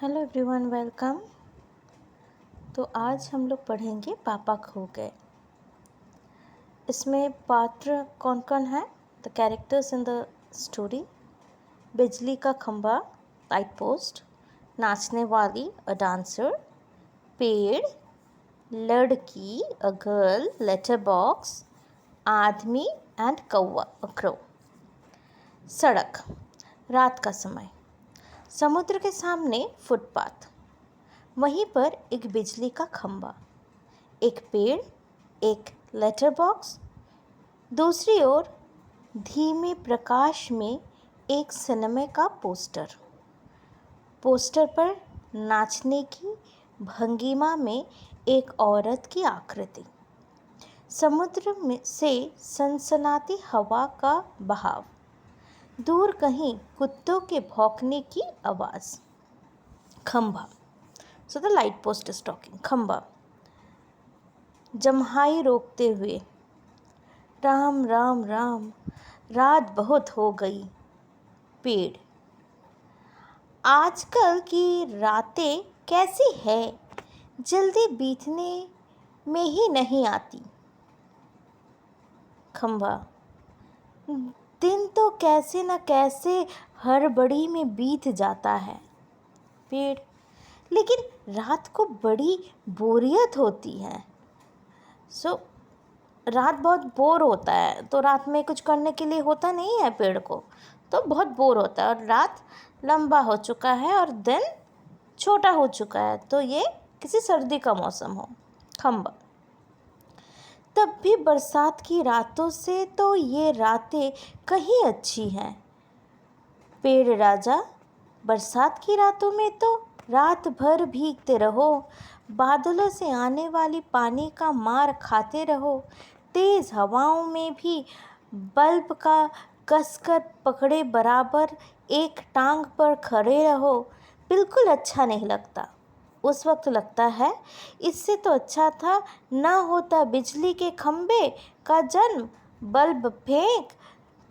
Hello everyone, welcome. तो आज हम लोग पढ़ेंगे पापा खो गए। इसमें पात्र कौन कौन है? The characters in the story: बिजली का खंभा, लाइट पोस्ट; नाचने वाली, अ डांसर; पेड़, लड़की, अ गर्ल; लेटर बॉक्स, आदमी; एंड कौवा, अ क्रो। सड़क, रात का समय, समुद्र के सामने फुटपाथ, वहीं पर एक बिजली का खंभा, एक पेड़, एक लेटर बॉक्स, दूसरी ओर धीमे प्रकाश में एक सिनेमा का पोस्टर। पोस्टर पर नाचने की भंगिमा में एक औरत की आकृति, समुद्र में से सनसनाती हवा का बहाव, दूर कहीं कुत्तों के भौंकने की आवाज़। खंभा, so the light post is talking. खंभा, जम्हाई रोकते हुए, राम राम राम, रात बहुत हो गई। पेड़, आजकल की रातें कैसी है, जल्दी बीतने में ही नहीं आती। खंभा, दिन तो कैसे न कैसे हड़बड़ी में बीत जाता है। पेड़, लेकिन रात को बड़ी बोरियत होती है। रात बहुत बोर होता है, तो रात में कुछ करने के लिए होता नहीं है पेड़ को, तो बहुत बोर होता है। और रात लंबा हो चुका है और दिन छोटा हो चुका है, तो ये किसी सर्दी का मौसम हो। खंभा, तब भी बरसात की रातों से तो ये रातें कहीं अच्छी हैं। पेड़ राजा, बरसात की रातों में तो रात भर भीगते रहो, बादलों से आने वाली पानी का मार खाते रहो, तेज़ हवाओं में भी बल्ब का कसकर पकड़े बराबर एक टांग पर खड़े रहो। बिल्कुल अच्छा नहीं लगता। उस वक्त लगता है इससे तो अच्छा था ना होता बिजली के खंभे का जन्म। बल्ब फेंक,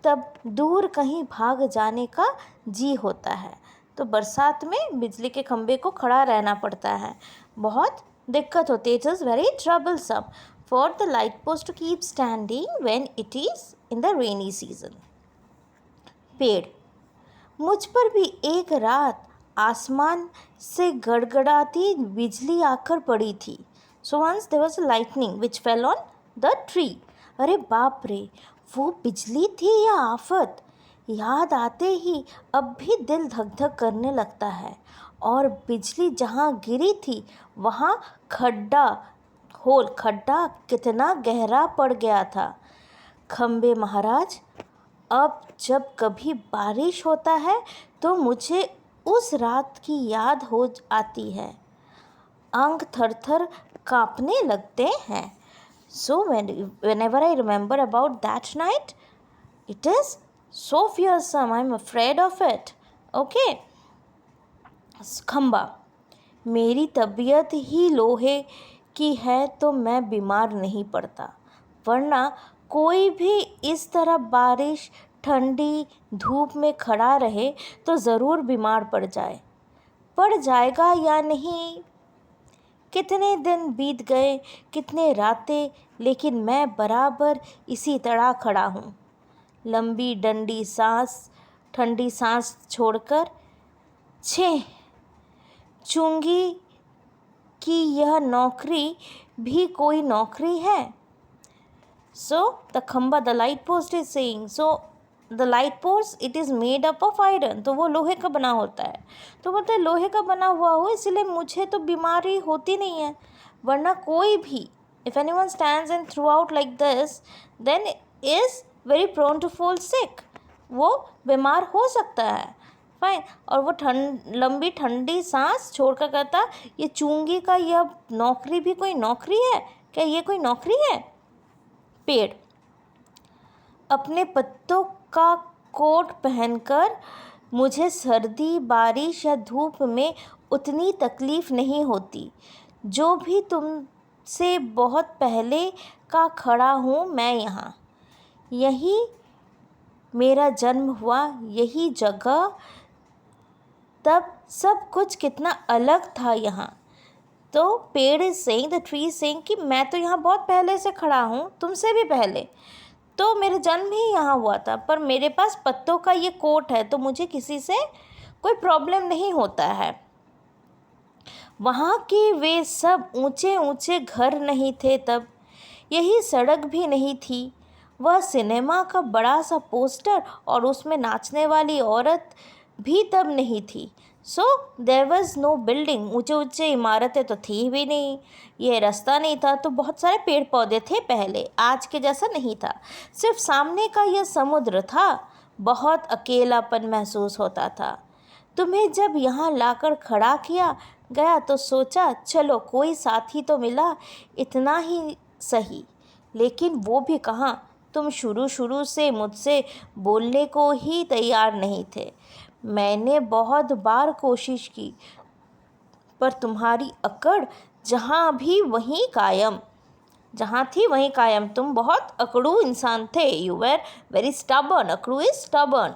तब दूर कहीं भाग जाने का जी होता है। तो बरसात में बिजली के खंभे को खड़ा रहना पड़ता है, बहुत दिक्कत होती है। It is very troublesome for the light post to keep standing when it is in the rainy season. पेड़, मुझ पर भी एक रात आसमान से गड़गड़ाती बिजली आकर पड़ी थी। So once there was a lightning which fell on the tree. अरे बाप रे, वो बिजली थी या आफत? याद आते ही अब भी दिल धक धक करने लगता है। और बिजली जहाँ गिरी थी वहाँ खड्डा कितना गहरा पड़ गया था। खंबे महाराज, अब जब कभी बारिश होता है तो मुझे उस रात की याद हो आती है, अंग थर थर कांपने लगते हैं। So whenever I remember about that night, it is so fearsome. I'm afraid of it. Okay. खंबा, मेरी तबीयत ही लोहे की है तो मैं बीमार नहीं पड़ता, वरना कोई भी इस तरह बारिश ठंडी धूप में खड़ा रहे तो ज़रूर बीमार पड़ जाएगा या नहीं। कितने दिन बीत गए, कितने रातें, लेकिन मैं बराबर इसी तरह खड़ा हूँ। लंबी ठंडी सांस छोड़कर छे चूंगी कि यह नौकरी भी कोई नौकरी है। So the खंबा, the light post is saying, so the light post it is made up of iron, तो वो लोहे का बना होता है। तो बोलते हैं लोहे का बना हुआ हो इसलिए मुझे तो बीमारी होती नहीं है, वरना कोई भी, if anyone stands and throughout like this then is very prone to fall sick, वो बीमार हो सकता है। फाइन। और वो लंबी ठंडी सांस छोड़कर कहता, ये चूंगी का यह नौकरी भी कोई नौकरी है क्या? ये कोई नौकरी है? पेड़, अपने पत्तों का कोट पहनकर मुझे सर्दी, बारिश या धूप में उतनी तकलीफ़ नहीं होती। जो भी तुमसे बहुत पहले का खड़ा हूँ मैं यहाँ। यही मेरा जन्म हुआ, यही जगह, तब सब कुछ कितना अलग था यहाँ। तो पेड़ is saying, the tree is saying कि मैं तो यहाँ बहुत पहले से खड़ा हूँ, तुमसे भी पहले। तो मेरा जन्म ही यहाँ हुआ था, पर मेरे पास पत्तों का ये कोट है, तो मुझे किसी से कोई प्रॉब्लम नहीं होता है। वहाँ के वे सब ऊंचे ऊंचे घर नहीं थे तब, यही सड़क भी नहीं थी। वह सिनेमा का बड़ा सा पोस्टर और उसमें नाचने वाली औरत भी तब नहीं थी। So there was no building, ऊंचे ऊंचे इमारतें तो थी भी नहीं। ये रास्ता नहीं था, तो बहुत सारे पेड़ पौधे थे पहले, आज के जैसा नहीं था। सिर्फ सामने का यह समुद्र था। बहुत अकेलापन महसूस होता था। तुम्हें जब यहाँ लाकर खड़ा किया गया तो सोचा चलो कोई साथी तो मिला, इतना ही सही। लेकिन वो भी कहाँ, तुम शुरू शुरू से मुझसे बोलने को ही तैयार नहीं थे। मैंने बहुत बार कोशिश की, पर तुम्हारी अकड़ जहाँ भी वहीं कायम, जहाँ थी वहीं कायम। तुम बहुत अकड़ू इंसान थे। यू वेर वेरी स्टबर्न, अकड़ू इज स्टबर्न।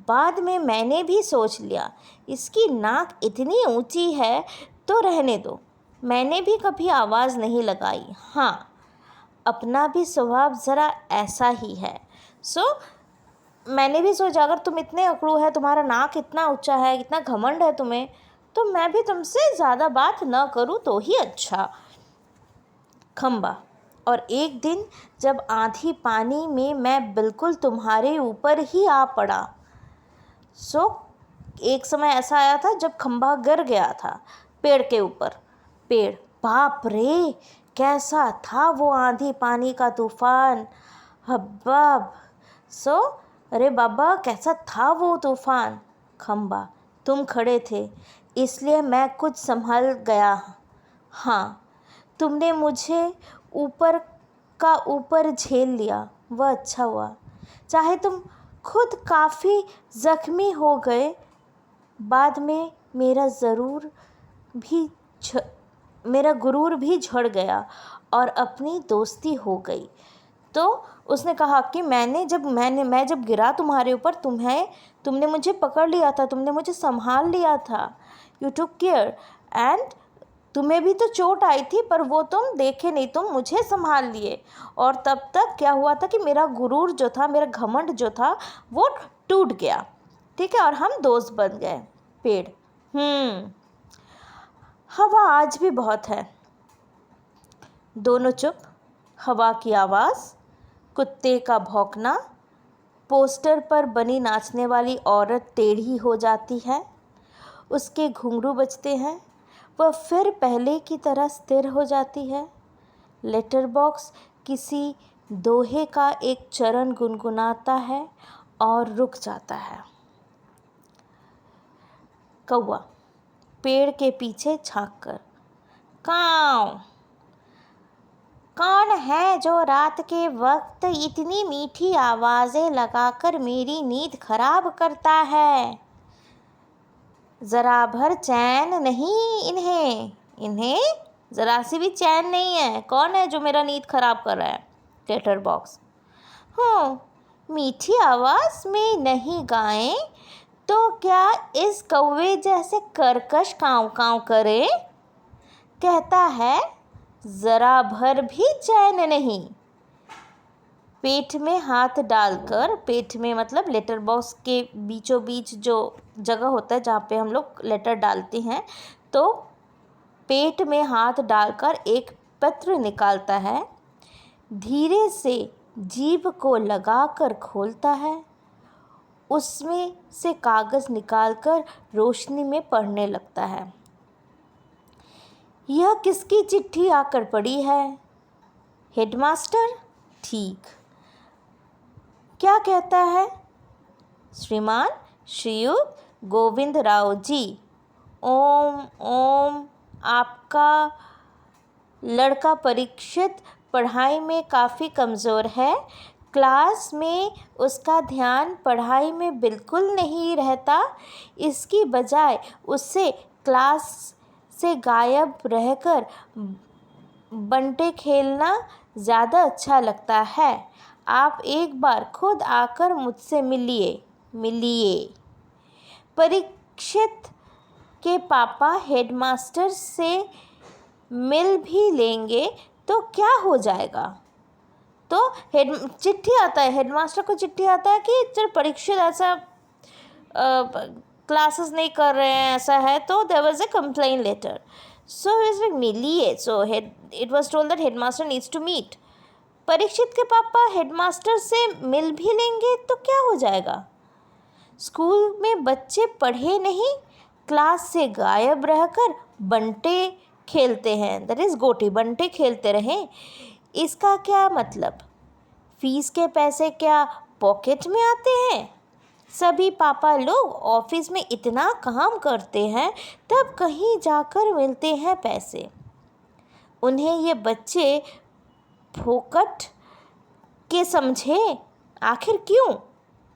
बाद में मैंने भी सोच लिया, इसकी नाक इतनी ऊंची है तो रहने दो। मैंने भी कभी आवाज़ नहीं लगाई। हाँ, अपना भी स्वभाव ज़रा ऐसा ही है। मैंने भी सोचा अगर तुम इतने अकड़ू है, तुम्हारा नाक इतना ऊंचा है, इतना घमंड है तुम्हें, तो मैं भी तुमसे ज़्यादा बात न करूँ तो ही अच्छा। खंबा। और एक दिन जब आंधी पानी में मैं बिल्कुल तुम्हारे ऊपर ही आ पड़ा। एक समय ऐसा आया था जब खंबा गिर गया था पेड़ के ऊपर। पेड़, बाप रे, कैसा था वो आंधी पानी का तूफान। हब्बाब। अरे बाबा, कैसा था वो तूफान। खंबा, तुम खड़े थे इसलिए मैं कुछ संभल गया। हाँ, तुमने मुझे ऊपर का ऊपर झेल लिया, वह अच्छा हुआ। चाहे तुम खुद काफ़ी ज़ख्मी हो गए, बाद में मेरा गुरूर भी झड़ गया और अपनी दोस्ती हो गई। तो उसने कहा कि मैं जब गिरा तुम्हारे ऊपर, तुमने मुझे पकड़ लिया था, तुमने मुझे संभाल लिया था। यू टुक केयर एंड तुम्हें भी तो चोट आई थी, पर वो तुम देखे नहीं, तुम मुझे संभाल लिए। और तब तक क्या हुआ था कि मेरा गुरूर जो था, मेरा घमंड जो था, वो टूट गया। ठीक है, और हम दोस्त बन गए। पेड़, हवा आज भी बहुत है। दोनों चुप। हवा की आवाज़, कुत्ते का भौंकना, पोस्टर पर बनी नाचने वाली औरत टेढ़ी हो जाती है, उसके घुंघरू बजते हैं, वह फिर पहले की तरह स्थिर हो जाती है। लेटर बॉक्स किसी दोहे का एक चरण गुनगुनाता है और रुक जाता है। कौवा, पेड़ के पीछे झांक कर। काऊ, कौन है जो रात के वक्त इतनी मीठी आवाज़ें लगाकर मेरी नींद खराब करता है। ज़रा भर चैन नहीं इन्हें ज़रा सी भी चैन नहीं है। कौन है जो मेरा नींद खराब कर रहा है। लेटर बॉक्स, मीठी आवाज़ में नहीं गाएं तो क्या इस कौवे जैसे कर्कश काँव काँव करे। कहता है ज़रा भर भी चैन नहीं। पेट में हाथ डालकर, पेट में मतलब लेटर बॉक्स के बीचों बीच जो जगह होता है जहाँ पे हम लोग लेटर डालते हैं, तो पेट में हाथ डालकर एक पत्र निकालता है, धीरे से जीभ को लगाकर खोलता है, उसमें से कागज़ निकालकर रोशनी में पढ़ने लगता है। यह किसकी चिट्ठी आकर पड़ी है। हेडमास्टर, ठीक। क्या कहता है। श्रीमान श्रीयुत गोविंद राव जी, ओम आपका लड़का परीक्षित पढ़ाई में काफ़ी कमज़ोर है। क्लास में उसका ध्यान पढ़ाई में बिल्कुल नहीं रहता, इसकी बजाय उससे क्लास से गायब रहकर बंटे खेलना ज़्यादा अच्छा लगता है। आप एक बार खुद आकर मुझसे मिलिए। परीक्षित के पापा हेडमास्टर से मिल भी लेंगे तो क्या हो जाएगा? तो चिट्ठी आता है, हेडमास्टर को चिट्ठी आता है कि चल परीक्षित ऐसा क्लासेस नहीं कर रहे हैं, ऐसा है, तो there was a complain letter. So is like मिलिए. So it was told that headmaster needs to meet. Parikshit के पापा हेडमास्टर से मिल भी लेंगे तो क्या हो जाएगा? स्कूल में बच्चे पढ़े नहीं, क्लास से गायब रहकर बंटे खेलते हैं, दैट इज़ गोटी, बंटे खेलते रहें. इसका क्या मतलब? फीस के पैसे क्या पॉकेट में आते हैं? सभी पापा लोग ऑफिस में इतना काम करते हैं, तब कहीं जाकर मिलते हैं पैसे. उन्हें ये बच्चे फोकट के समझे, आखिर क्यों?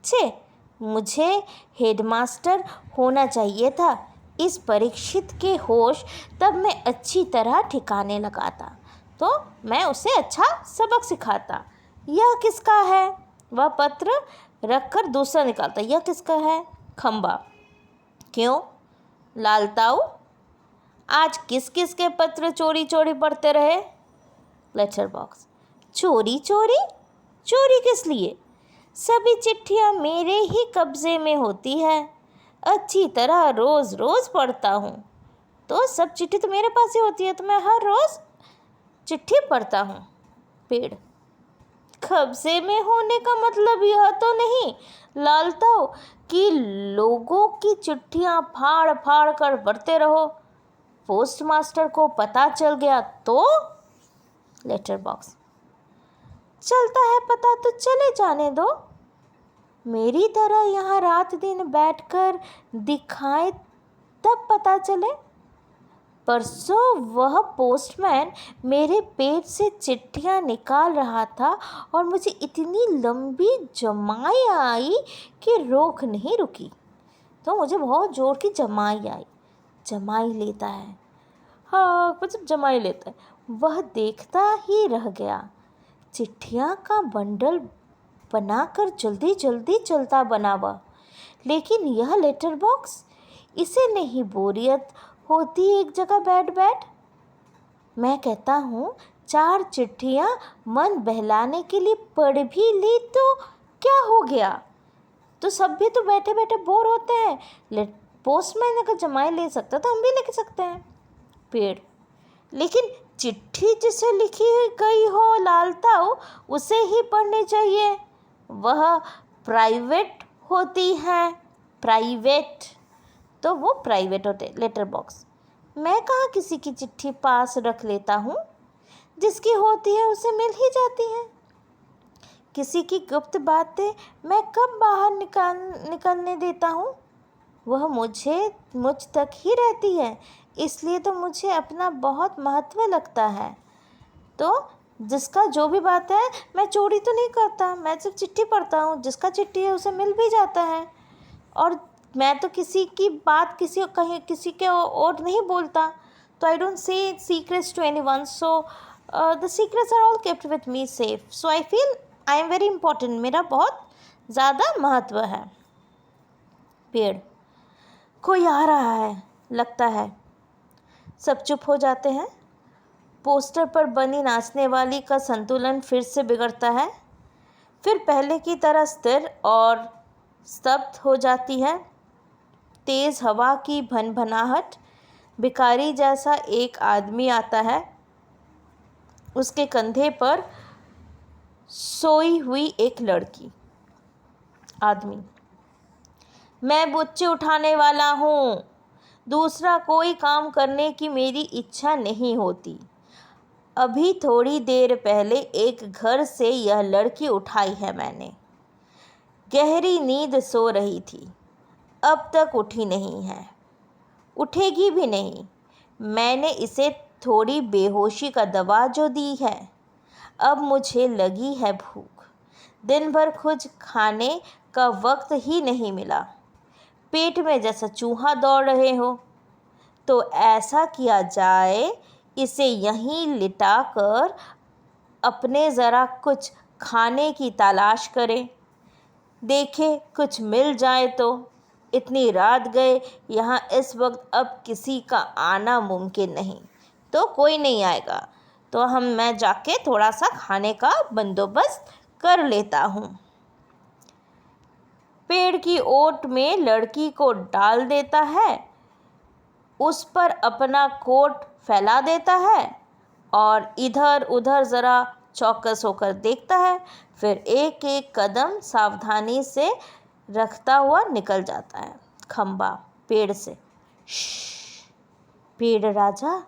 छे, मुझे हेडमास्टर होना चाहिए था. इस परीक्षित के होश तब मैं अच्छी तरह ठिकाने लगाता, तो मैं उसे अच्छा सबक सिखाता. यह किसका है? वह पत्र रखकर दूसरा निकालता. यह किसका है? खंबा. क्यों लालताऊ, आज किस किस के पत्र चोरी चोरी पढ़ते रहे? Letter box. चोरी चोरी? चोरी किस लिए? सभी चिट्ठियाँ मेरे ही कब्जे में होती है, अच्छी तरह रोज़ रोज़ पढ़ता हूँ, तो सब चिट्ठी तो मेरे पास ही होती है, तो मैं हर रोज़ चिट्ठी पढ़ता हूँ. पेड़. कब्जे में होने का मतलब यह तो नहीं लालताऊ कि लोगों की चिट्ठियाँ फाड़ फाड़ कर पढ़ते रहो, पोस्ट मास्टर को पता चल गया तो? Letter box. चलता है पता तो चले जाने दो, मेरी तरह यहाँ रात दिन बैठकर दिखाए तब पता चले. परसों वह पोस्टमैन मेरे पेट से चिट्ठियाँ निकाल रहा था और मुझे इतनी लंबी जमाई आई कि रोक नहीं रुकी, तो मुझे बहुत ज़ोर की जमाई आई. जमाई लेता है, हाँ मतलब जमाई लेता है. वह देखता ही रह गया. चिट्ठियाँ का बंडल बनाकर जल्दी जल्दी चलता बना वह. लेकिन यह लेटर बॉक्स, इसे नहीं बोरियत होती एक जगह बैठ बैठ. मैं कहता हूँ 4 चिट्ठियाँ मन बहलाने के लिए पढ़ भी ली तो क्या हो गया? तो सब भी तो बैठे बैठे बोर होते हैं. पोस्टमैन अगर जमाई ले सकता तो हम भी ले सकते हैं. पेड़. लेकिन चिट्ठी जिसे लिखी गई हो लालताऊ, उसे ही पढ़नी चाहिए. वह प्राइवेट होती हैं, प्राइवेट, तो वो प्राइवेट होते. Letter box. मैं कहाँ किसी की चिट्ठी पास रख लेता हूँ, जिसकी होती है उसे मिल ही जाती है. किसी की गुप्त बातें मैं कब बाहर निकलने देता हूँ? वह मुझ तक ही रहती है, इसलिए तो मुझे अपना बहुत महत्व लगता है. तो जिसका जो भी बात है, मैं चोरी तो नहीं करता, मैं सिर्फ चिट्ठी पढ़ता हूँ. जिसका चिट्ठी है उसे मिल भी जाता है, और मैं तो किसी की बात किसी के और नहीं बोलता. तो I don't say secrets to anyone, so the secrets are all kept with me safe. So I feel I am very important, मेरा बहुत ज़्यादा महत्व है. पेड़. कोई आ रहा है लगता है. सब चुप हो जाते हैं. पोस्टर पर बनी नाचने वाली का संतुलन फिर से बिगड़ता है, फिर पहले की तरह स्थिर और स्तब्ध हो जाती है. तेज़ हवा की भनभनाहट. भिखारी जैसा एक आदमी आता है, उसके कंधे पर सोई हुई एक लड़की. आदमी. मैं बुच्चे उठाने वाला हूँ, दूसरा कोई काम करने की मेरी इच्छा नहीं होती. अभी थोड़ी देर पहले एक घर से यह लड़की उठाई है मैंने. गहरी नींद सो रही थी, अब तक उठी नहीं है, उठेगी भी नहीं. मैंने इसे थोड़ी बेहोशी का दवा जो दी है. अब मुझे लगी है भूख, दिन भर कुछ खाने का वक्त ही नहीं मिला. पेट में जैसा चूहा दौड़ रहे हो. तो ऐसा किया जाए, इसे यहीं लिटाकर अपने ज़रा कुछ खाने की तलाश करें, देखें कुछ मिल जाए तो. इतनी रात गए यहाँ, इस वक्त अब किसी का आना मुमकिन नहीं, तो कोई नहीं आएगा, तो मैं जाके थोड़ा सा खाने का बंदोबस्त कर लेता हूँ। पेड़ की ओट में लड़की को डाल देता है, उस पर अपना कोट फैला देता है और इधर उधर ज़रा चौकस होकर देखता है, फिर एक एक कदम सावधानी से रखता हुआ निकल जाता है। खंबा पेड़ से, पेड़ राजा,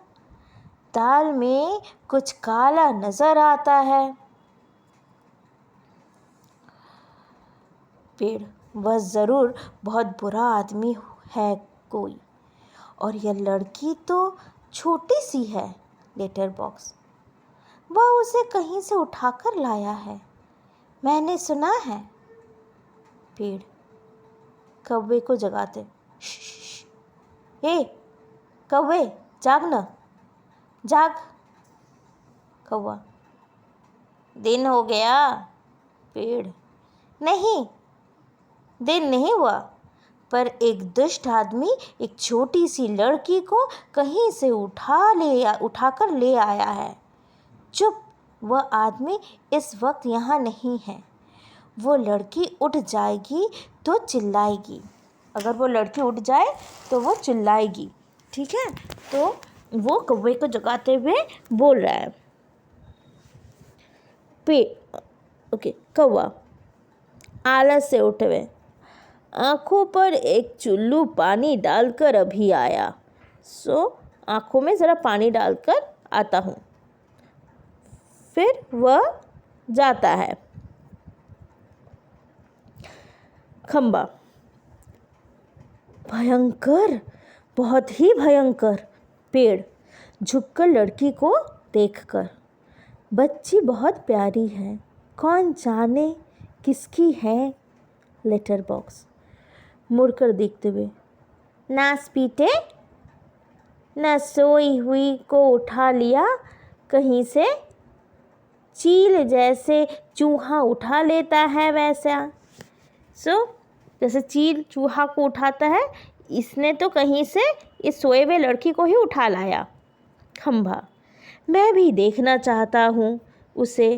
दाल में कुछ काला नजर आता है। पेड़, वह ज़रूर बहुत बुरा आदमी है कोई, और यह लड़की तो छोटी सी है। लेटर बॉक्स, वह उसे कहीं से उठाकर लाया है, मैंने सुना है। पेड़ कौवे को जगाते, ए कौवे, जाग न, जाग। कौवा, दिन हो गया। पेड़, नहीं, दिन नहीं हुआ, पर एक दुष्ट आदमी एक छोटी सी लड़की को कहीं से उठाकर ले आया है। चुप, वह आदमी इस वक्त यहाँ नहीं है। वो लड़की उठ जाएगी तो चिल्लाएगी, अगर वो लड़की उठ जाए तो वो चिल्लाएगी, ठीक है। तो वो कौवे को जगाते हुए बोल रहा है। ओके, कौवा आलस से उठे हुए, आँखों पर एक चुल्लू पानी डालकर अभी आया, आँखों में ज़रा पानी डालकर आता हूँ। फिर वह जाता है। खंबा, भयंकर, बहुत ही भयंकर। पेड़ झुककर लड़की को देखकर, बच्ची बहुत प्यारी है, कौन जाने किसकी है। लेटर बॉक्स, मुड़कर देखते हुए, नास पीटे, न सोई हुई को उठा लिया कहीं से, चील जैसे चूहा उठा लेता है वैसा। जैसे चील चूहा को उठाता है, इसने तो कहीं से इस सोए हुए लड़की को ही उठा लाया। खंभा, मैं भी देखना चाहता हूँ उसे,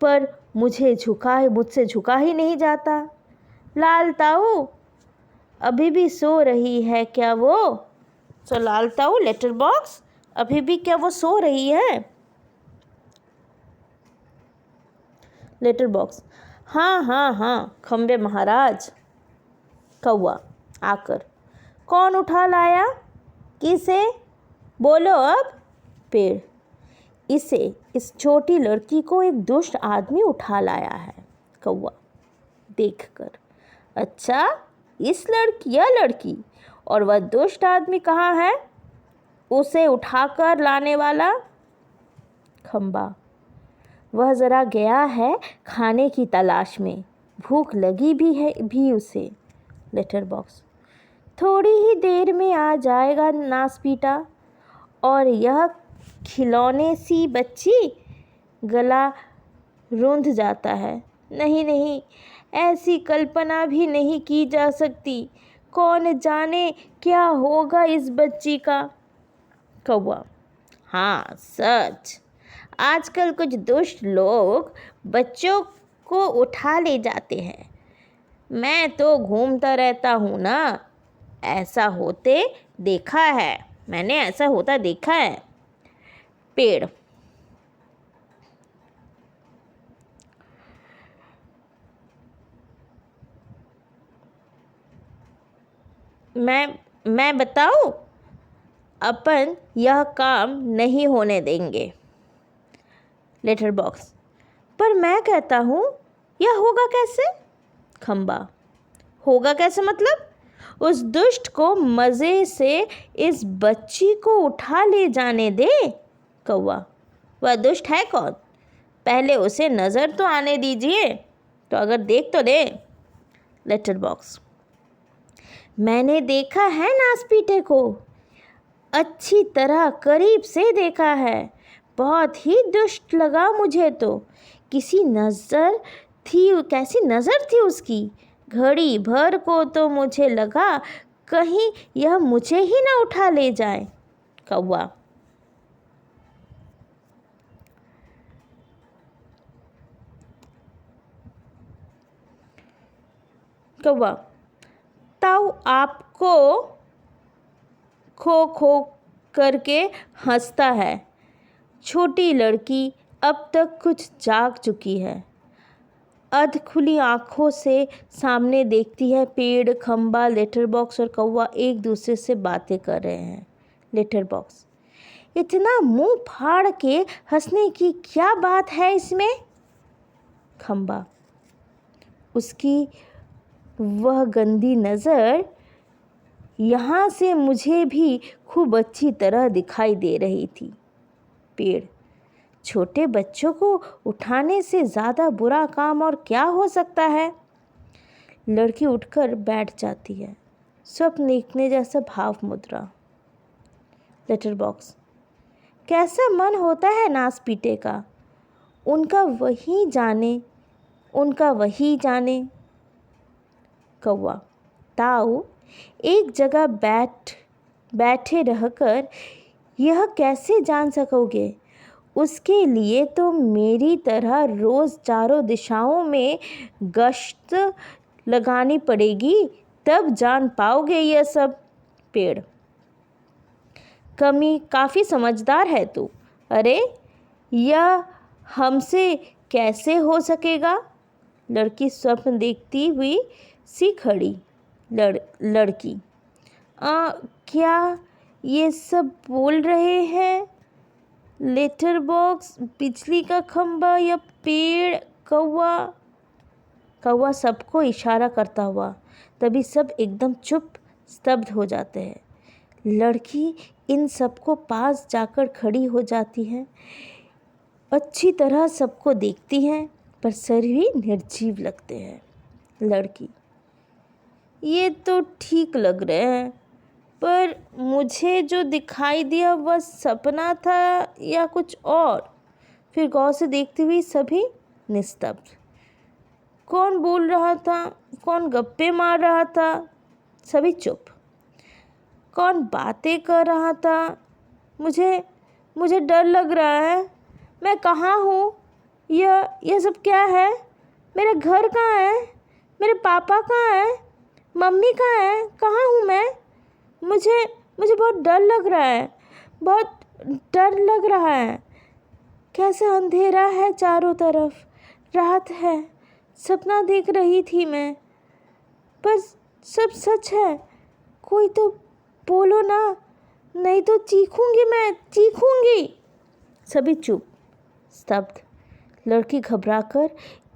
पर मुझसे झुका ही नहीं जाता। लाल ताऊ, अभी भी सो रही है क्या वो? लाल ताऊ, लेटर बॉक्स, अभी भी क्या वो सो रही है? लेटर बॉक्स, हाँ हाँ हाँ खंबे महाराज। कौवा आकर, कौन उठा लाया, किसे, बोलो अब। पेड़, इस छोटी लड़की को एक दुष्ट आदमी उठा लाया है। कौवा देखकर, अच्छा, यह लड़की, और वह दुष्ट आदमी कहाँ है, उसे उठाकर लाने वाला? खंबा, वह ज़रा गया है खाने की तलाश में, भूख लगी भी उसे। लेटर बॉक्स, थोड़ी ही देर में आ जाएगा नासपीटा, और यह खिलौने सी बच्ची। गला रूंध जाता है, नहीं, ऐसी कल्पना भी नहीं की जा सकती, कौन जाने क्या होगा इस बच्ची का। कौवा, हाँ सच, आजकल कुछ दुष्ट लोग बच्चों को उठा ले जाते हैं, मैं तो घूमता रहता हूँ ना, मैंने ऐसा होता देखा है। पेड़, मैं बताऊं, अपन यह काम नहीं होने देंगे। लेटर बॉक्स, पर मैं कहता हूँ यह होगा कैसे? खंबा, होगा कैसे मतलब? उस दुष्ट को मज़े से इस बच्ची को उठा ले जाने दे। कौवा, वह दुष्ट है कौन, पहले उसे नज़र तो आने दीजिए, तो अगर देख तो दे। लेटर बॉक्स, मैंने देखा है नासपीटे को, अच्छी तरह करीब से देखा है, बहुत ही दुष्ट लगा मुझे तो। कैसी नज़र थी उसकी, घड़ी भर को तो मुझे लगा कहीं यह मुझे ही ना उठा ले जाए। कौवा। कौवा। ताऊ आपको खो खो करके हंसता है। छोटी लड़की अब तक कुछ जाग चुकी है। अध खुली आँखों से सामने देखती है। पेड़, खंबा, लेटर बॉक्स और कौवा एक दूसरे से बातें कर रहे हैं। Letter box. इतना मुंह फाड़ के हंसने की क्या बात है इसमें? खंबा। उसकी वह गंदी नज़र यहाँ से मुझे भी खूब अच्छी तरह दिखाई दे रही थी। पेड़। छोटे बच्चों को उठाने से ज़्यादा बुरा काम और क्या हो सकता है? लड़की उठकर बैठ जाती है। स्वप्न देखने जैसा भाव मुद्रा। Letter box. कैसा मन होता है नास पीटे का, उनका वही जाने, उनका वही जाने। कौवा। ताऊ एक जगह बैठे रहकर यह कैसे जान सकोगे? उसके लिए तो मेरी तरह रोज़ चारों दिशाओं में गश्त लगानी पड़ेगी, तब जान पाओगे यह सब। पेड़। काफ़ी समझदार है तू। अरे यह हमसे कैसे हो सकेगा? लड़की स्वप्न देखती हुई सी खड़ी। लड़की। क्या ये सब बोल रहे हैं? लेटर बॉक्स, बिजली का खंबा या पेड़? कौवा सबको इशारा करता हुआ। तभी सब एकदम चुप स्तब्ध हो जाते हैं। लड़की इन सबको पास जाकर खड़ी हो जाती है। अच्छी तरह सबको देखती है पर सभी निर्जीव लगते हैं। लड़की। ये तो ठीक लग रहे हैं, पर मुझे जो दिखाई दिया वह सपना था या कुछ और? फिर गौर से देखती हुई सभी निस्तब्ध। कौन बोल रहा था? कौन गप्पे मार रहा था? सभी चुप। कौन बातें कर रहा था? मुझे डर लग रहा है। मैं कहाँ हूँ? यह सब क्या है? मेरा घर कहाँ है? मेरे पापा कहाँ हैं? मम्मी कहाँ है? कहाँ हूँ मैं? मुझे बहुत डर लग रहा है, बहुत डर लग रहा है। कैसा अंधेरा है चारों तरफ, रात है, सपना देख रही थी मैं, पर सब सच है। कोई तो बोलो ना, नहीं तो चीखूंगी मैं, चीखूंगी। सभी चुप स्तब्ध। लड़की घबराकर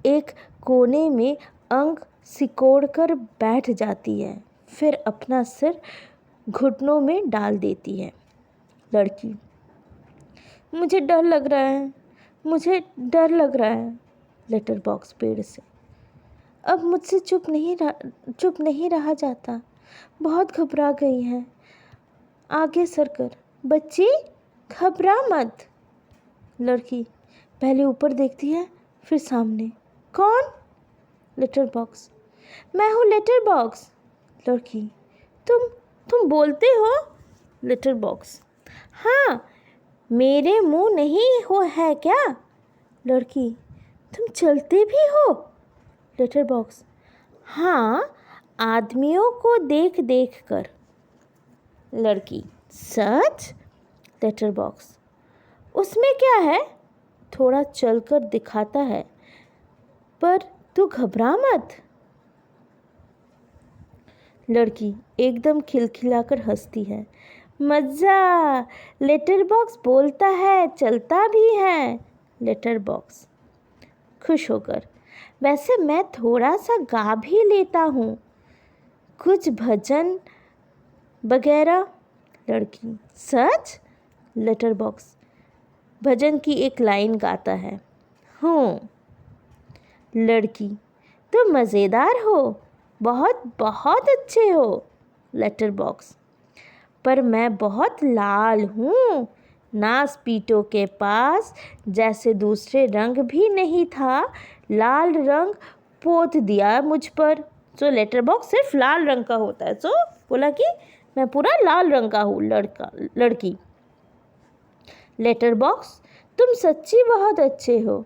एक कोने में अंग सिकोड़कर बैठ जाती है, फिर अपना सिर घुटनों में डाल देती है। लड़की। मुझे डर लग रहा है, मुझे डर लग रहा है। Letter box. पेड़ से। अब मुझसे चुप नहीं रहा जाता, बहुत घबरा गई है। आगे सरकर। बच्ची घबरा मत। लड़की पहले ऊपर देखती है फिर सामने। कौन? Letter box. मैं हूँ लेटर बॉक्स। लड़की। तुम बोलते हो? Letter box. हाँ, मेरे मुंह नहीं हो है क्या? लड़की। तुम चलते भी हो? Letter box. हाँ, आदमियों को देख देख कर। लड़की। सच? Letter box. उसमें क्या है? थोड़ा चलकर दिखाता है, पर तू घबरा मत। लड़की एकदम खिलखिलाकर हंसती है। मज़ा, लेटर बॉक्स बोलता है, चलता भी है। लेटर बॉक्स खुश होकर। वैसे मैं थोड़ा सा गा भी लेता हूँ, कुछ भजन वगैरह। लड़की। सच? लेटर बॉक्स भजन की एक लाइन गाता है। हूँ। लड़की। तुम मज़ेदार हो, बहुत बहुत अच्छे हो। Letter box. पर मैं बहुत लाल हूँ, नास पीटों के पास जैसे दूसरे रंग भी नहीं था, लाल रंग पोत दिया मुझ पर। सो लेटर बॉक्स सिर्फ लाल रंग का होता है। सो बोला कि मैं पूरा लाल रंग का हूँ, लड़की। लेटर बॉक्स, तुम सच्ची बहुत अच्छे हो,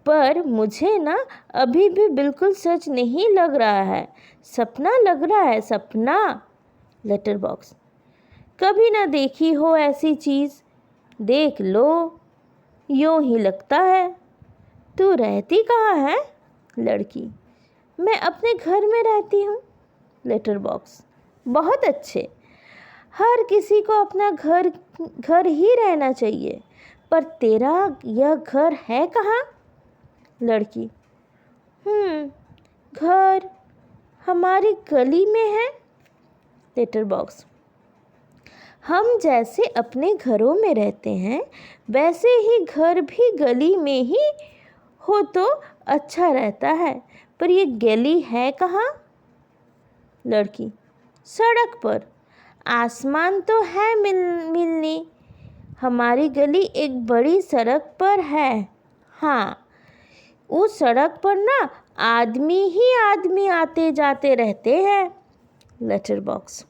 पर मुझे ना अभी भी बिल्कुल सच नहीं लग रहा है, सपना लग रहा है, सपना। लेटर बॉक्स, कभी ना देखी हो ऐसी चीज़, देख लो, यूं ही लगता है। तू रहती कहाँ है? लड़की, मैं अपने घर में रहती हूँ। लेटर बॉक्स, बहुत अच्छे। हर किसी को अपना घर ही रहना चाहिए, पर तेरा यह घर है कहाँ? लड़की, घर हमारी गली में है। लेटर बॉक्स, हम जैसे अपने घरों में रहते हैं, वैसे ही घर भी गली में ही हो तो अच्छा रहता है, पर ये गली है कहाँ? लड़की, सड़क पर। आसमान तो है मिलनी, हमारी गली एक बड़ी सड़क पर है। हाँ, उस सड़क पर ना आदमी ही आदमी आते जाते रहते हैं। लेटर बॉक्स,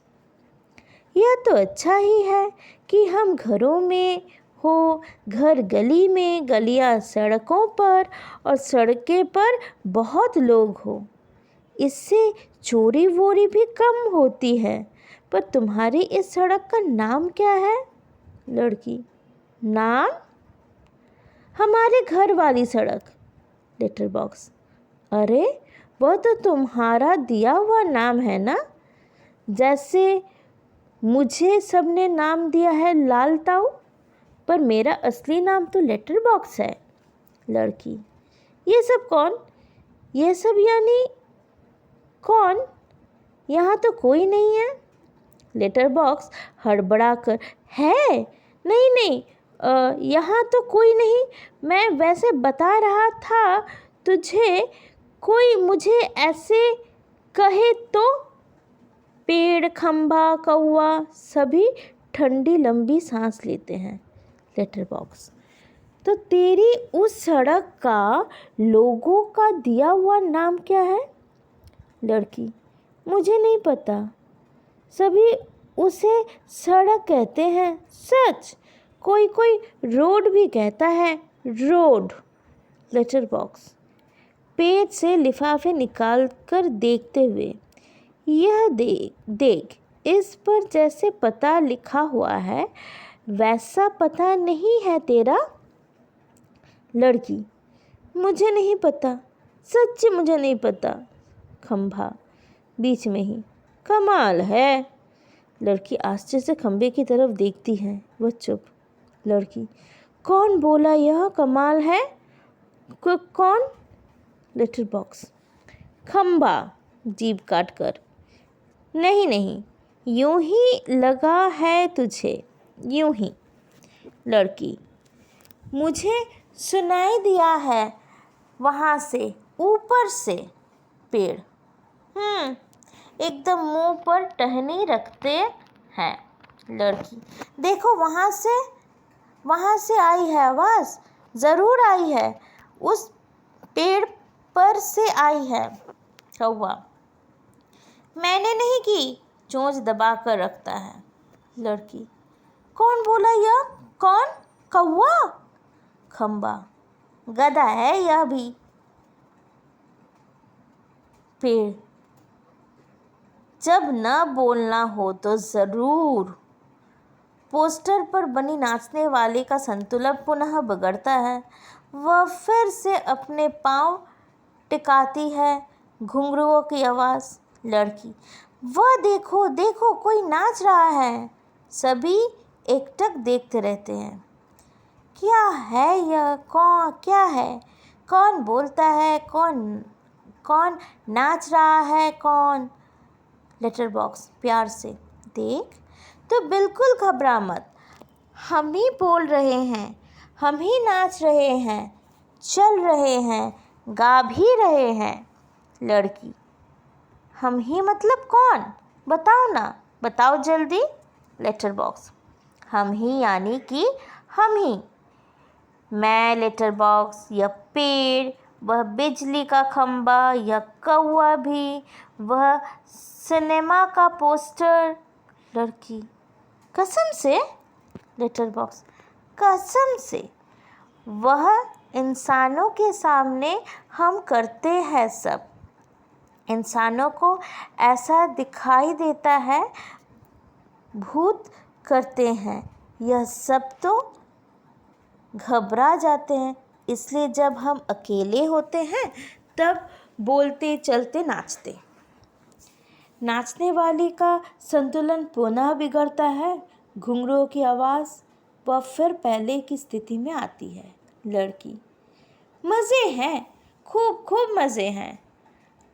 यह तो अच्छा ही है कि हम घरों में हो, घर गली में, गलियां सड़कों पर और सड़कें पर बहुत लोग हो। इससे चोरी वोरी भी कम होती है। पर तुम्हारी इस सड़क का नाम क्या है? लड़की, नाम? हमारे घर वाली सड़क। लेटर बॉक्स, अरे वह तो तुम्हारा दिया हुआ नाम है ना, जैसे मुझे सबने नाम दिया है लाल ताऊ, पर मेरा असली नाम तो लेटर बॉक्स है। लड़की, ये सब कौन? ये सब यानी कौन? यहाँ तो कोई नहीं है। लेटर बॉक्स हड़बड़ा कर, है? नहीं, यहाँ तो कोई नहीं, मैं वैसे बता रहा था तुझे, कोई मुझे ऐसे कहे तो। पेड़, खंभा, कौवा सभी ठंडी लंबी सांस लेते हैं। लेटर बॉक्स, तो तेरी उस सड़क का, लोगों का दिया हुआ नाम क्या है? लड़की, मुझे नहीं पता, सभी उसे सड़क कहते हैं। सच? कोई कोई रोड भी कहता है, रोड। लेटर बॉक्स, पेज से लिफाफे निकाल कर देखते हुए, यह देख, इस पर जैसे पता लिखा हुआ है, वैसा पता नहीं है तेरा? लड़की, मुझे नहीं पता, सच्ची मुझे नहीं पता। खंभा बीच में ही, कमाल है। लड़की आश्चर्य से खंबे की तरफ देखती है, वह चुप। लड़की, कौन बोला यह कमाल है? कौन? लेटर बॉक्स, खंबा जीभ काट कर, नहीं, यूं ही लगा है तुझे, यूं ही। लड़की, मुझे सुनाई दिया है वहाँ से, ऊपर से पेड़ एकदम मुंह पर टहनी रखते हैं। लड़की, देखो वहाँ से आई है आवाज़, ज़रूर आई है, उस पेड़ पर से आई है। कौवा, मैंने नहीं की, चोंच दबा कर रखता है। लड़की, कौन बोला यह? कौन? कौवा? खंबा, गधा है यह भी। पेड़, जब न बोलना हो तो ज़रूर। पोस्टर पर बनी नाचने वाले का संतुलन पुनः बिगड़ता है, वह फिर से अपने पांव टिकाती है। घुंघरुओं की आवाज़। लड़की, वह देखो देखो, कोई नाच रहा है। सभी एकटक देखते रहते हैं। क्या है यह? क्या है? कौन बोलता है? कौन नाच रहा है? कौन? लेटर बॉक्स प्यार से, देख, तो बिल्कुल घबरा मत, हम ही बोल रहे हैं, हम ही नाच रहे हैं, चल रहे हैं, गा भी रहे हैं। लड़की, हम ही मतलब कौन? बताओ ना, बताओ जल्दी। लेटर बॉक्स, हम ही यानी कि हम ही, मैं, लेटर बॉक्स, यह पेड़, वह बिजली का खंबा या कौवा भी, वह सिनेमा का पोस्टर। लड़की, कसम से? लेटर बॉक्स, कसम से। वह इंसानों के सामने हम करते हैं सब। इंसानों को ऐसा दिखाई देता है भूत करते हैं, यह सब तो घबरा जाते हैं। इसलिए जब हम अकेले होते हैं तब बोलते चलते नाचते। नाचने वाली का संतुलन पुनः बिगड़ता है। घुंघरूओं की आवाज़ वह फिर पहले की स्थिति में आती है। लड़की, मज़े हैं, खूब खूब मज़े हैं।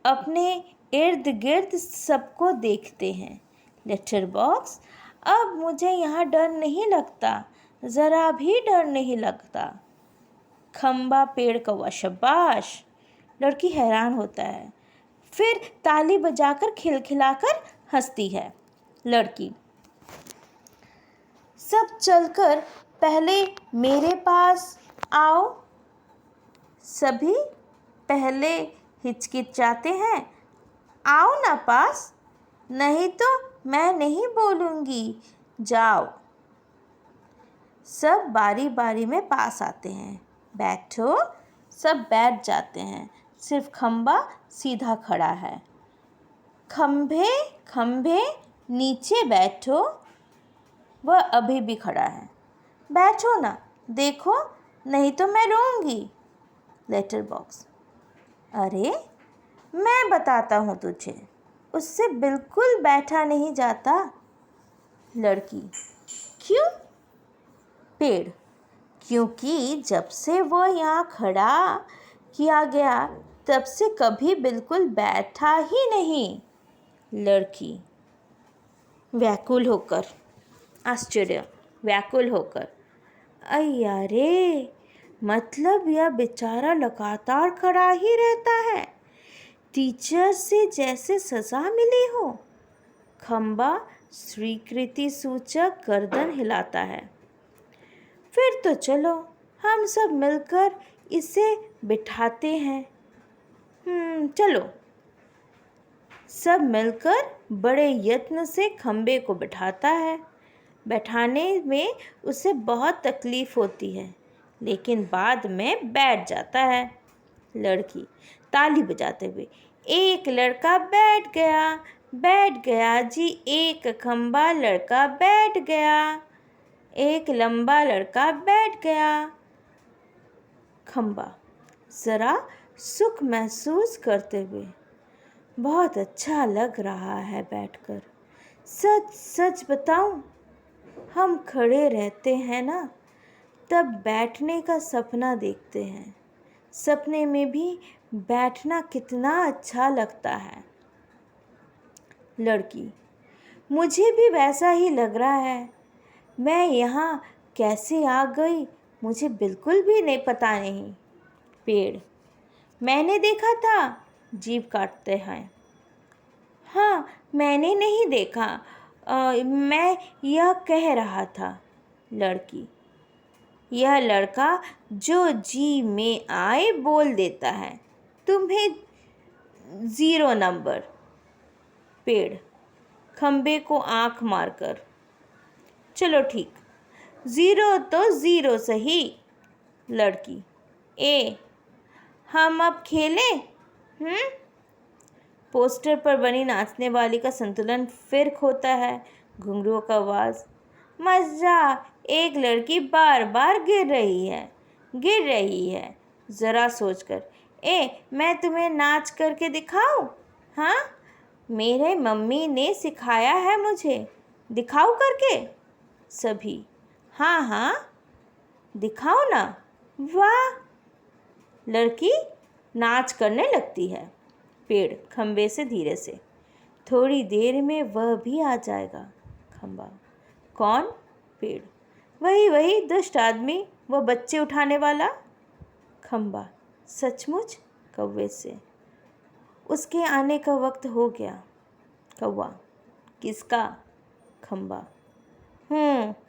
अपने इर्द गिर्द सबको देखते हैं। लेटर बॉक्स, अब मुझे यहाँ डर नहीं लगता, ज़रा भी डर नहीं लगता। खंबा, पेड़, कौवा, शाबाश। लड़की हैरान होता है, फिर ताली बजाकर खिलखिलाकर हंसती है। लड़की, सब चलकर पहले मेरे पास आओ। सभी पहले हिचकिचाते हैं। आओ ना पास, नहीं तो मैं नहीं बोलूँगी, जाओ। सब बारी बारी में पास आते हैं। बैठो। सब बैठ जाते हैं, सिर्फ खंबा सीधा खड़ा है। खंभे खंभे नीचे बैठो। वह अभी भी खड़ा है। बैठो ना, देखो, नहीं तो मैं रोऊंगी। लेटर बॉक्स, अरे मैं बताता हूँ तुझे, उससे बिल्कुल बैठा नहीं जाता। लड़की, क्यों? पेड़, क्योंकि जब से वो यहाँ खड़ा किया गया तब से कभी बिल्कुल बैठा ही नहीं। लड़की, व्याकुल होकर, आश्चर्य, व्याकुल होकर, अय्या रे, मतलब यह बेचारा लगातार खड़ा ही रहता है, टीचर से जैसे सज़ा मिली हो। खंबा स्वीकृति सूचक गर्दन हिलाता है। फिर तो चलो हम सब मिलकर इसे बिठाते हैं। चलो। सब मिलकर बड़े यत्न से खंबे को बिठाता है। बैठाने में उसे बहुत तकलीफ़ होती है, लेकिन बाद में बैठ जाता है। लड़की, ताली बजाते हुए, एक लड़का बैठ गया जी, एक खंबा लड़का बैठ गया, एक लंबा लड़का बैठ गया। खंबा ज़रा सुख महसूस करते हुए, बहुत अच्छा लग रहा है बैठकर। सच सच बताऊं, हम खड़े रहते हैं ना, तब बैठने का सपना देखते हैं। सपने में भी बैठना कितना अच्छा लगता है। लड़की, मुझे भी वैसा ही लग रहा है। मैं यहाँ कैसे आ गई मुझे बिल्कुल भी नहीं पता नहीं। पेड़, मैंने देखा था, जीभ काटते हैं। हाँ, मैंने नहीं देखा, मैं यह कह रहा था। लड़की, यह लड़का जो जी में आए बोल देता है, तुम्हें 0 नंबर। पेड़, खंबे को आँख मारकर, चलो ठीक, 0 तो 0 सही। लड़की, हम अब खेलें? पोस्टर पर बनी नाचने वाली का संतुलन फिर खोता है। घुंघरूओं का आवाज़, मज़ा, एक लड़की बार बार गिर रही है। ज़रा सोचकर, मैं तुम्हें नाच करके दिखाऊं? हाँ, मेरे मम्मी ने सिखाया है मुझे, दिखाऊं करके? सभी, हाँ हाँ, दिखाओ ना। वाह। लड़की नाच करने लगती है। पेड़ खंबे से धीरे से, थोड़ी देर में वह भी आ जाएगा। खंबा, कौन? पेड़, वही दुष्ट आदमी, वह बच्चे उठाने वाला। खंबा, सचमुच? कौवे से, उसके आने का वक्त हो गया। कौवा, किसका? खंबा,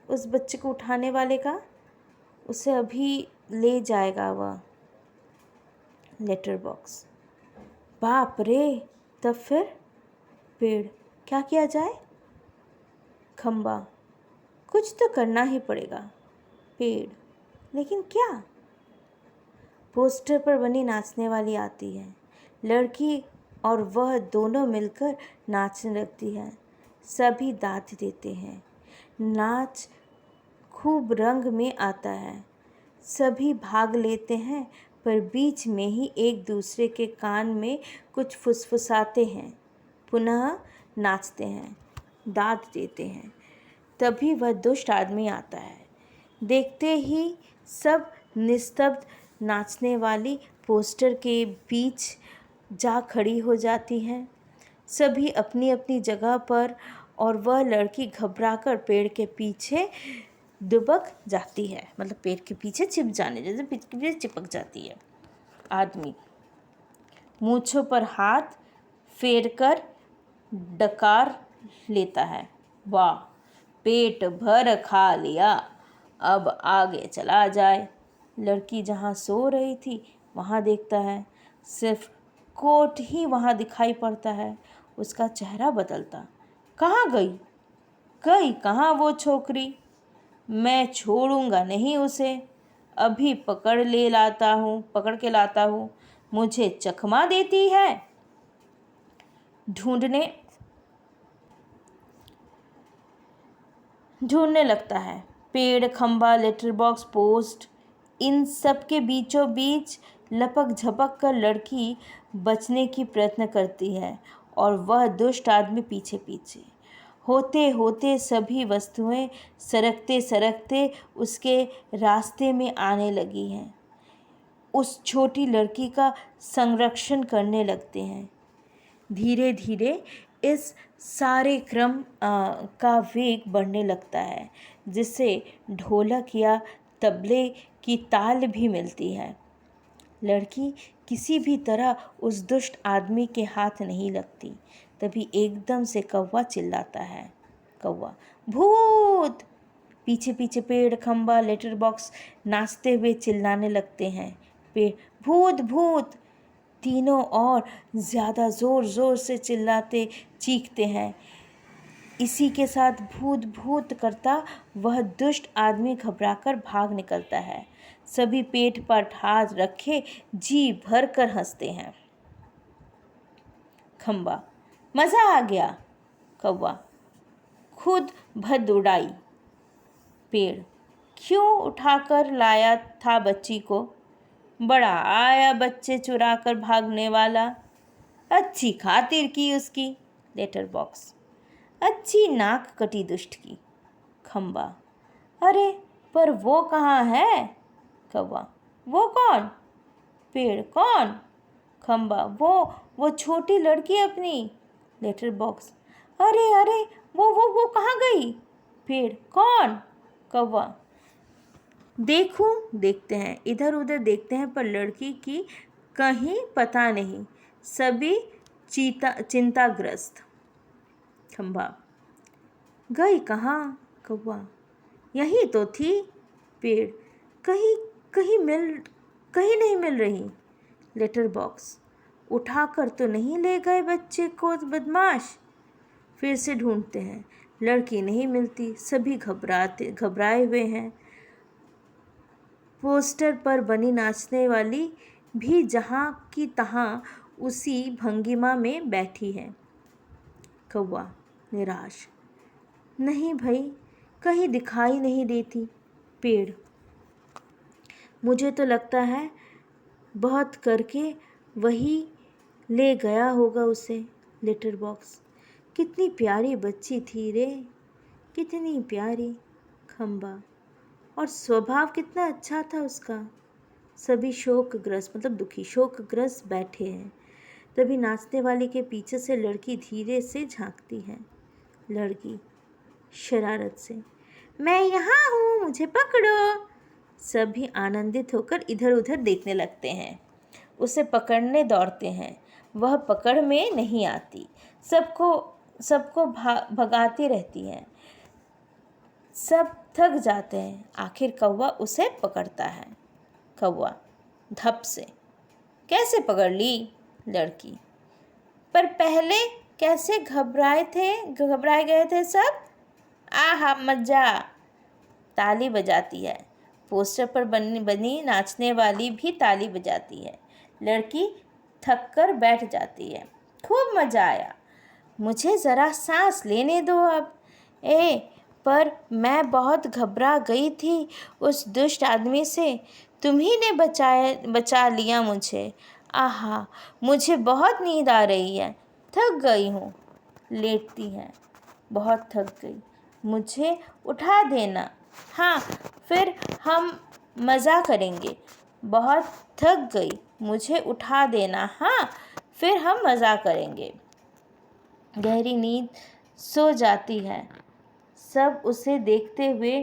उस बच्चे को उठाने वाले का, उसे अभी ले जाएगा वह। Letter box. बाप रे, तब फिर? पेड़, क्या किया जाए? खंबा, कुछ तो करना ही पड़ेगा। पेड़, लेकिन क्या? पोस्टर पर बनी नाचने वाली आती है। लड़की और वह दोनों मिलकर नाचने लगती है। सभी दाद देते हैं। नाच खूब रंग में आता है। सभी भाग लेते हैं, पर बीच में ही एक दूसरे के कान में कुछ फुसफुसाते हैं। पुनः नाचते हैं, दाद देते हैं। तभी वह दुष्ट आदमी आता है। देखते ही सब निस्तब्ध। नाचने वाली पोस्टर के बीच जा खड़ी हो जाती हैं, सभी अपनी अपनी जगह पर, और वह लड़की घबराकर पेड़ के पीछे दुबक जाती है, मतलब पेड़ के पीछे छिप जाने जैसे पेड़ के पीछे चिपक जाती है। आदमी मूंछों पर हाथ फेरकर डकार लेता है। वाह, पेट भर खा लिया, अब आगे चला जाए। लड़की जहाँ सो रही थी वहाँ देखता है, सिर्फ कोट ही वहाँ दिखाई पड़ता है। उसका चेहरा बदलता। कहाँ गई गई कहाँ वो छोकरी? मैं छोड़ूंगा नहीं उसे, अभी पकड़ के लाता हूँ। मुझे चकमा देती है। ढूंढने लगता है। पेड़, खंबा, लेटर बॉक्स, पोस्ट, इन सब के बीचों बीच लपक झपक कर लड़की बचने की प्रयत्न करती है, और वह दुष्ट आदमी पीछे पीछे। होते होते सभी वस्तुएं सरकते सरकते उसके रास्ते में आने लगी हैं। उस छोटी लड़की का संरक्षण करने लगते हैं। धीरे धीरे इस सारे क्रम का वेग बढ़ने लगता है, जिससे ढोलक या तबले की ताल भी मिलती है। लड़की किसी भी तरह उस दुष्ट आदमी के हाथ नहीं लगती। तभी एकदम से कौवा चिल्लाता है। कौवा, भूत! पीछे पीछे पेड़, खंबा, लेटर बॉक्स नाचते हुए चिल्लाने लगते हैं। पेड़, भूत भूत! तीनों और ज़्यादा ज़ोर ज़ोर से चिल्लाते चीखते हैं। इसी के साथ भूत भूत करता वह दुष्ट आदमी घबराकर भाग निकलता है। सभी पेट पर हाथ रखे जी भर कर हंसते हैं। खंबा, मज़ा आ गया। कौवा, खुद भद उड़ाई। पेड़, क्यों उठाकर लाया था बच्ची को? बड़ा आया बच्चे चुरा कर भागने वाला, अच्छी खातिर की उसकी। लेटर बॉक्स, अच्छी नाक कटी दुष्ट की। खंबा, अरे पर वो कहाँ है? कौवा, वो कौन? पेड़, कौन? खंबा, वो छोटी लड़की अपनी। लेटर बॉक्स, अरे अरे वो कहाँ गई? पेड़, कौन? कौवा, देखते हैं, इधर उधर देखते हैं, पर लड़की की कहीं पता नहीं। सभी चिंताग्रस्त। खंबा, गई कहाँ? कौवा, यही तो थी। पेड़, कहीं कहीं नहीं मिल रही। लेटर बॉक्स, उठाकर तो नहीं ले गए बच्चे को बदमाश? फिर से ढूंढते हैं, लड़की नहीं मिलती। सभी घबराए हुए हैं। पोस्टर पर बनी नाचने वाली भी जहाँ की तहाँ उसी भंगिमा में बैठी है। कौवा निराश, नहीं भाई, कहीं दिखाई नहीं देती। पेड़, मुझे तो लगता है बहुत करके वही ले गया होगा उसे। लेटर बॉक्स, कितनी प्यारी बच्ची थी रे, कितनी प्यारी। खंबा, और स्वभाव कितना अच्छा था उसका। सभी शोकग्रस्त, मतलब दुखी, शोकग्रस्त बैठे हैं। तभी नाचने वाली के पीछे से लड़की धीरे से झांकती है। लड़की शरारत से, मैं यहाँ हूँ, मुझे पकड़ो। सभी आनंदित होकर इधर उधर देखने लगते हैं, उसे पकड़ने दौड़ते हैं। वह पकड़ में नहीं आती, सबको भगाती रहती है। सब थक जाते हैं। आखिर कौवा उसे पकड़ता है। कौवा धप से, कैसे पकड़ ली? लड़की, पर पहले कैसे घबराए गए थे सब। आहा मजा। ताली बजाती है। पोस्टर पर बनी नाचने वाली भी ताली बजाती है। लड़की थक कर बैठ जाती है। खूब मज़ा आया। मुझे ज़रा सांस लेने दो अब। पर मैं बहुत घबरा गई थी उस दुष्ट आदमी से। तुम्ही ने बचा लिया मुझे। आहा, मुझे बहुत नींद आ रही है। थक गई हूँ। लेटती है। बहुत थक गई। मुझे उठा देना। हाँ, फिर हम मज़ा करेंगे। बहुत थक गई। मुझे उठा देना। हाँ, फिर हम मज़ा करेंगे। गहरी नींद सो जाती है। सब उसे देखते हुए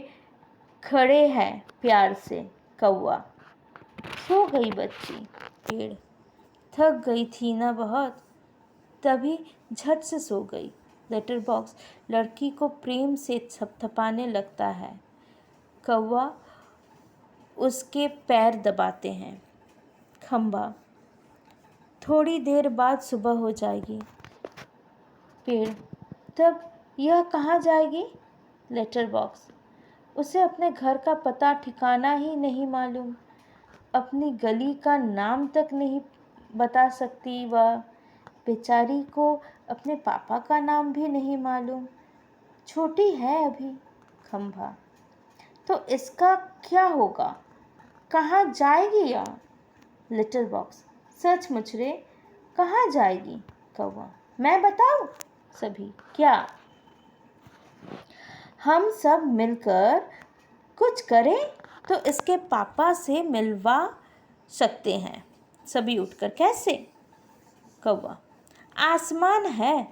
खड़े हैं प्यार से। कौवा, सो गई बच्ची। पेड़, थक गई थी ना बहुत, तभी झट से सो गई। लेटर बॉक्स लड़की को प्रेम से थपथपाने लगता है। कौवा उसके पैर दबाते हैं। खंभा, थोड़ी देर बाद सुबह हो जाएगी। पेड़, तब यह कहाँ जाएगी? लेटर बॉक्स, उसे अपने घर का पता ठिकाना ही नहीं मालूम। अपनी गली का नाम तक नहीं बता सकती वह। बेचारी को अपने पापा का नाम भी नहीं मालूम। छोटी है अभी। खंभा, तो इसका क्या होगा? कहाँ जाएगी यह? लेटर बॉक्स, सचमुच रे, कहाँ जाएगी? कौवा, मैं बताऊं? सभी, क्या? हम सब मिलकर कुछ करें तो इसके पापा से मिलवा सकते हैं। सभी उठकर, कैसे? कौवा, आसमान है।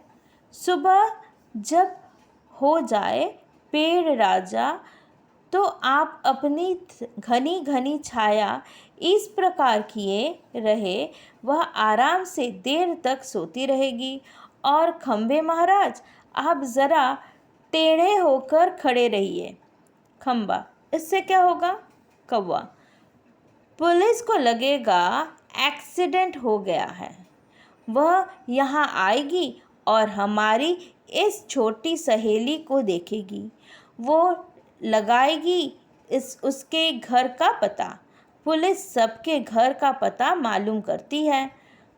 सुबह जब हो जाए पेड़ राजा, तो आप अपनी घनी घनी छाया इस प्रकार किए रहे, वह आराम से देर तक सोती रहेगी। और खंबे महाराज, आप ज़रा टेढ़े होकर खड़े रहिए। खंबा, इससे क्या होगा? कौवा, पुलिस को लगेगा एक्सीडेंट हो गया है। वह यहाँ आएगी और हमारी इस छोटी सहेली को देखेगी। वो लगाएगी उसके घर का पता। पुलिस सबके घर का पता मालूम करती है।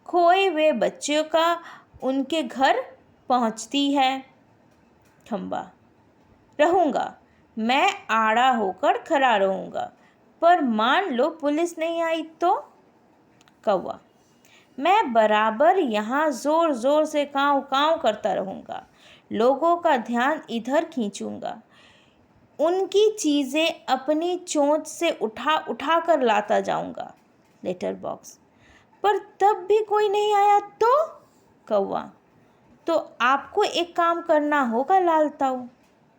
खोए हुए बच्चों का उनके घर पहुँचती है। खंबा, रहूँगा, मैं आड़ा होकर खड़ा रहूँगा, पर मान लो पुलिस नहीं आई तो? कौवा, मैं बराबर यहाँ ज़ोर ज़ोर से काँव काँव करता रहूँगा। लोगों का ध्यान इधर खींचूँगा। उनकी चीज़ें अपनी चोंच से उठा उठा कर लाता जाऊँगा। लेटर बॉक्स, पर तब भी कोई नहीं आया तो? कौवा, तो आपको एक काम करना होगा लाल ताऊ।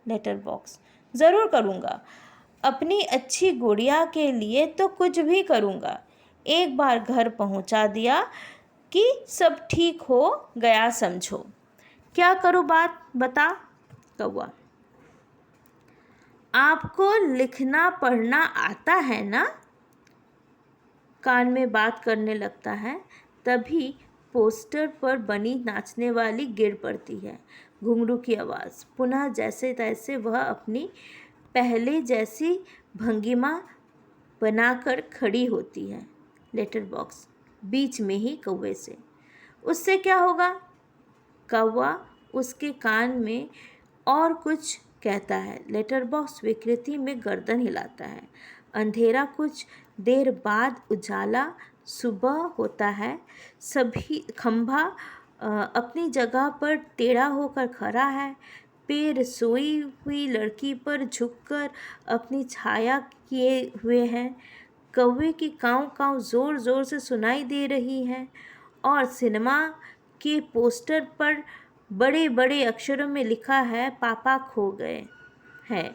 लेटर बॉक्स, ज़रूर करूँगा। अपनी अच्छी गुड़िया के लिए तो कुछ भी करूँगा। एक बार घर पहुँचा दिया कि सब ठीक हो गया समझो। क्या करूँ बात बता? कौवा, आपको लिखना पढ़ना आता है ना? कान में बात करने लगता है। तभी पोस्टर पर बनी नाचने वाली गिर पड़ती है। घुंघरू की आवाज़। पुनः जैसे तैसे वह अपनी पहले जैसी भंगिमा बनाकर खड़ी होती है। लेटर बॉक्स, बीच में ही कौवे से। उससे क्या होगा? कौवा उसके कान में और कुछ कहता है। लेटर बॉक्स विकृति में गर्दन हिलाता है। अंधेरा कुछ देर बाद उजाला सुबह होता है। सभी खंभा अपनी जगह पर टेढ़ा होकर खड़ा है। पेड़ सोई हुई लड़की पर झुककर अपनी छाया किए हुए हैं। कौवे की काँव काँव ज़ोर ज़ोर से सुनाई दे रही है और सिनेमा के पोस्टर पर बड़े बड़े अक्षरों में लिखा है, पापा खो गए हैं।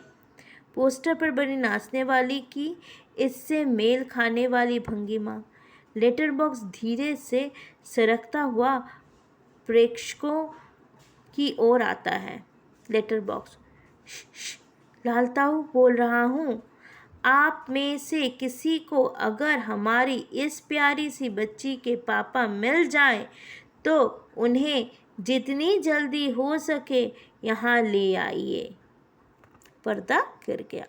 पोस्टर पर बनी नाचने वाली की इससे मेल खाने वाली भंगिमा। लेटर बॉक्स धीरे से सरकता हुआ प्रेक्षकों की ओर आता है। लेटर बॉक्स, लाल ताऊ बोल रहा हूँ, आप में से किसी को अगर हमारी इस प्यारी सी बच्ची के पापा मिल जाए तो उन्हें जितनी जल्दी हो सके यहाँ ले आइए। पर्दा गिर गया।